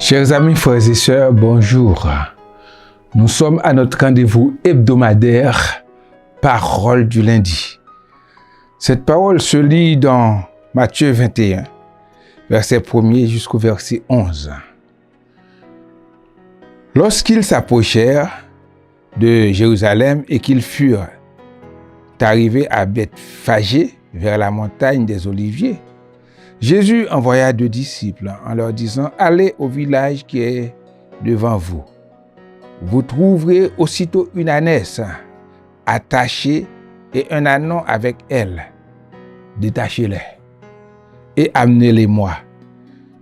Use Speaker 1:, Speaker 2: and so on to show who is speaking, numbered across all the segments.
Speaker 1: Chers amis, frères et sœurs, bonjour. Nous sommes à notre rendez-vous hebdomadaire, Parole du lundi. Cette parole se lit dans Matthieu 21, verset 1er jusqu'au verset 11. Lorsqu'ils s'approchèrent de Jérusalem et qu'ils furent arrivés à Bethphagée, vers la montagne des Oliviers, Jésus envoya 2 disciples en leur disant « Allez au village qui est devant vous. Vous trouverez aussitôt une ânesse attachée et un ânon avec elle. Détachez-les et amenez-les-moi.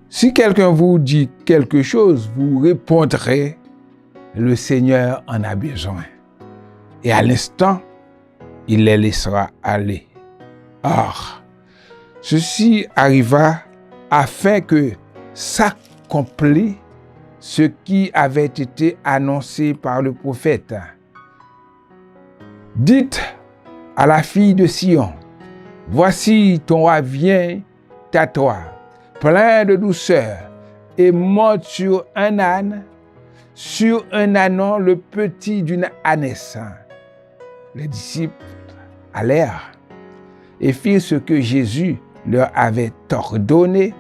Speaker 1: Si quelqu'un vous dit quelque chose, vous répondrez « Le Seigneur en a besoin. » Et à l'instant, il les laissera aller. Or, ceci arriva afin que s'accomplisse ce qui avait été annoncé par le prophète. Dites à la fille de Sion, voici ton roi vient à toi, plein de douceur, et monte sur un âne, sur un ânon, le petit d'une ânesse. Les disciples allèrent et firent ce que Jésus leur avait ordonné.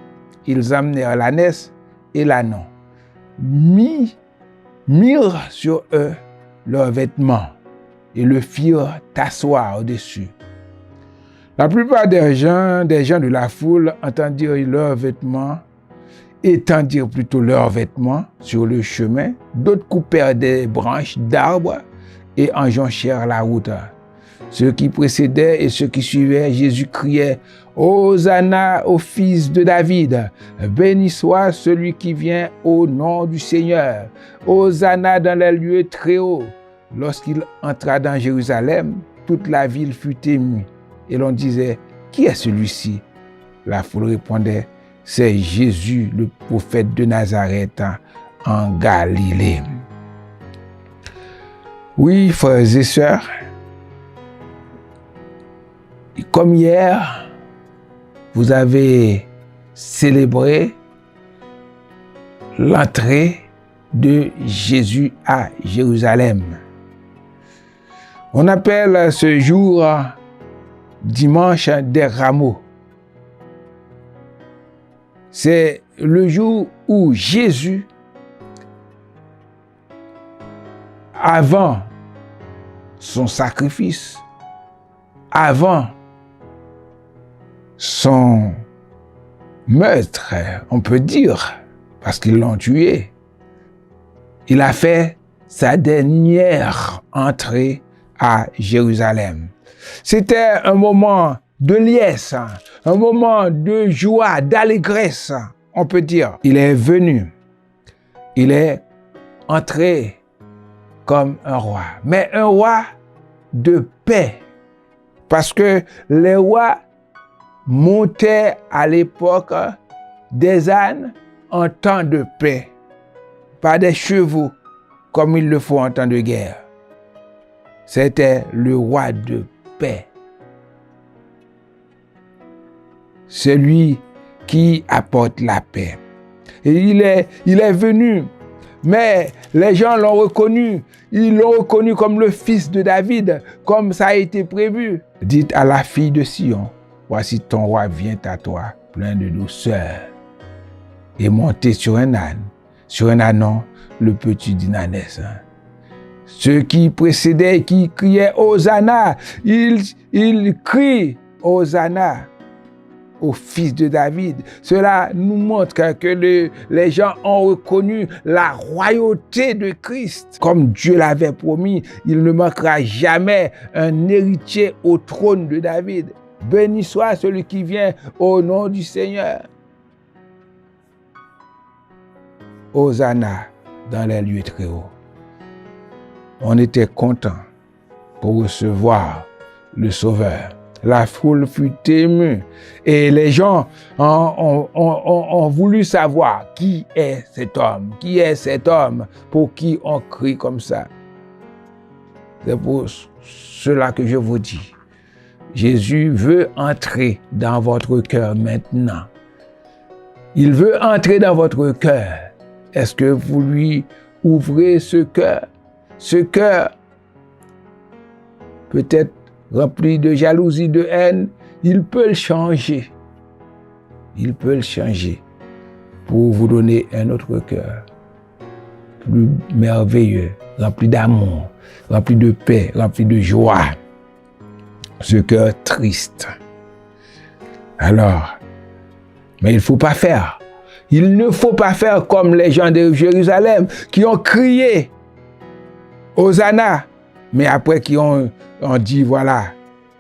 Speaker 1: Ils amenèrent l'ânesse et l'ânon, mirent sur eux leurs vêtements et le firent asseoir au-dessus. La plupart des gens de la foule étendirent leurs vêtements sur le chemin. D'autres coupèrent des branches d'arbres et enjonchèrent la route. Ceux qui précédaient et ceux qui suivaient, Jésus criait « Hosanna au fils de David, béni soit celui qui vient au nom du Seigneur, Hosanna dans les lieux très hauts. » Lorsqu'il entra dans Jérusalem, toute la ville fut émue, et l'on disait « Qui est celui-ci » La foule répondait « C'est Jésus, le prophète de Nazareth en Galilée. » Oui, frères et sœurs, comme hier, vous avez célébré l'entrée de Jésus à Jérusalem. On appelle ce jour dimanche des rameaux. C'est le jour où Jésus, avant son sacrifice, avant son meurtre, on peut dire, parce qu'ils l'ont tué, il a fait sa dernière entrée à Jérusalem. C'était un moment de liesse, un moment de joie, d'allégresse, on peut dire. Il est venu, il est entré comme un roi, mais un roi de paix, parce que les rois montaient à l'époque des ânes en temps de paix, pas des chevaux comme il le faut en temps de guerre. C'était le roi de paix. Celui qui apporte la paix. Et il est venu, mais les gens l'ont reconnu. Ils l'ont reconnu comme le fils de David, comme ça a été prévu. Dites à la fille de Sion, voici ton roi vient à toi, plein de douceur, et monté sur un ânon, le petit d'une ânesse. Ceux qui précédaient, qui criaient Hosanna, ils crient Hosanna au fils de David. Cela nous montre que les gens ont reconnu la royauté de Christ. Comme Dieu l'avait promis, il ne manquera jamais un héritier au trône de David. Béni soit celui qui vient au nom du Seigneur. Hosanna dans les lieux très hauts. On était content pour recevoir le Sauveur. La foule fut émue et les gens ont voulu savoir qui est cet homme pour qui on crie comme ça. C'est pour cela que je vous dis, Jésus veut entrer dans votre cœur maintenant. Il veut entrer dans votre cœur Est-ce que vous lui ouvrez ce cœur peut-être rempli de jalousie, de haine, il peut le changer. Il peut le changer pour vous donner un autre cœur, plus merveilleux, rempli d'amour, rempli de paix, rempli de joie. Ce cœur triste. Alors, mais il ne faut pas faire. Il ne faut pas faire comme les gens de Jérusalem qui ont crié Hosanna, mais après qui ont dit voilà,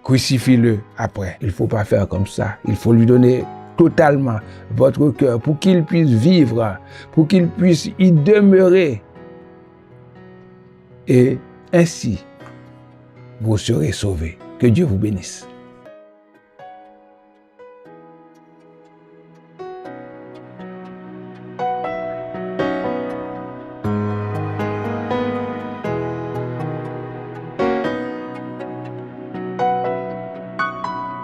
Speaker 1: crucifie-le après. Il ne faut pas faire comme ça. Il faut lui donner totalement votre cœur pour qu'il puisse vivre, pour qu'il puisse y demeurer. Et ainsi, vous serez sauvés. Que Dieu vous bénisse.